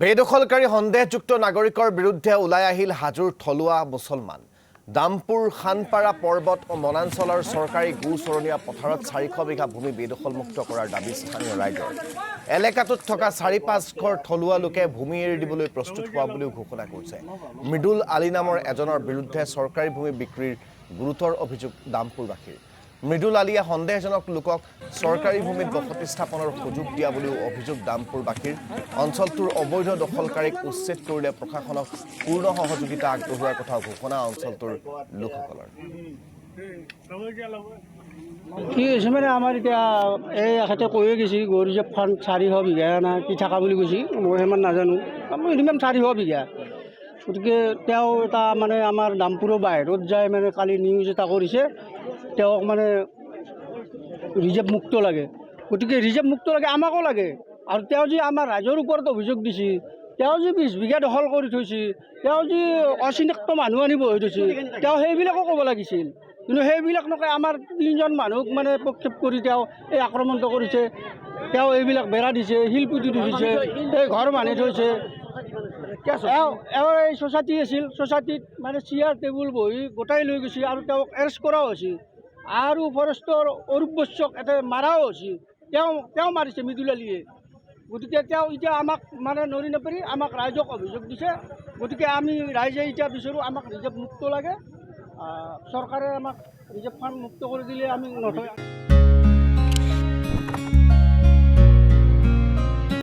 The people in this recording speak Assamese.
বেদখলকাৰী সন্দেহযুক্ত নাগৰিকৰ বিৰুদ্ধে ওলাই আহিল হাজোৰ থলুৱা মুছলমান। দামপুৰ খানপাৰা পৰ্বত ও মনাঞ্চলৰ চৰকাৰী গোচৰণীয়া পথাৰত 400 বিঘা ভূমি বেদখলমুক্ত কৰাৰ দাবী স্থানীয় ৰাইজৰ। এলেকাটোত থকা 4-5 ঘৰ থলুৱা লোকে ভূমি এৰি দিবলৈ প্ৰস্তুত হোৱা বুলিও ঘোষণা কৰিছে। মৃদুল আলী নামৰ এজনৰ বিৰুদ্ধে চৰকাৰী ভূমি বিক্ৰীৰ গুৰুতৰ অভিযোগ দামপুৰবাসীৰ। মৃদুল আলীয়ে সন্দেহজনক লোকক চৰকাৰী ভূমিত বসতি স্থাপনৰ সুযোগ দিয়া বুলিও অভিযোগ দামপুৰবাসীৰ। অঞ্চলটোৰ অবৈধ দখলকাৰীক উচ্ছেদ কৰিলে প্ৰশাসনক পূৰ্ণ সহযোগিতা আগবঢ়োৱাৰ কথা ঘোষণা অঞ্চলটোৰ লোকসকলৰ। কি হৈছে মানে আমাৰ এতিয়া এই এখেতে কৈয়ে গৈছে গৌৰীজেপ ফান 400 বিঘা না কি থকা বুলি কৈছে, মই সিমান নাজানো। মিনিমাম 400 বিঘা। গতিকে তেওঁ এটা মানে আমাৰ দামপুৰৰ বাহিৰত যায় মানে কালি নিউজ এটা কৰিছে, তেওঁক মানে ৰিজাৰ্ভ মুক্ত লাগে। গতিকে ৰিজাৰ্ভ মুক্ত লাগে, আমাকো লাগে। আৰু তেওঁ যি আমাৰ ৰাইজৰ ওপৰত অভিযোগ দিছে, তেওঁ যি 20 বিঘা দখল কৰি থৈছে, তেওঁ যি অচিনাক্ত মানুহ আনি বহি থৈছে, তেওঁ সেইবিলাকো ক'ব লাগিছিল। কিন্তু সেইবিলাক নকয়, আমাৰ 3জন মানুহক মানে প্ৰক্ষেপ কৰি তেওঁ এই আক্ৰমণটো কৰিছে। তেওঁ এইবিলাক বেৰা দিছে, শিলপুটি দিছে, এই ঘৰ বান্ধি থৈছে। এই ছ'চাইটি আছিল, ছ'চাইটিত মানে চেয়াৰ টেবুল বহি গোটাই লৈ গৈছে আৰু তেওঁক এৰেষ্ট কৰাও হৈছে। আৰু ফৰেষ্টৰ অৰূপ বৈশ্যক এটা মাৰাও হৈছে, তেওঁ মাৰিছে মৃদুল আলীয়ে। গতিকে তেওঁ এতিয়া আমাক মানে নৰি নপৰি আমাক ৰাইজক অভিযোগ দিছে। গতিকে আমি ৰাইজে এতিয়া বিচাৰোঁ আমাক ৰিজাৰ্ভ মুক্ত লাগে। চৰকাৰে আমাক ৰিজাৰ্ভ ফাণ্ড মুক্ত কৰি দিলে আমি নথৈ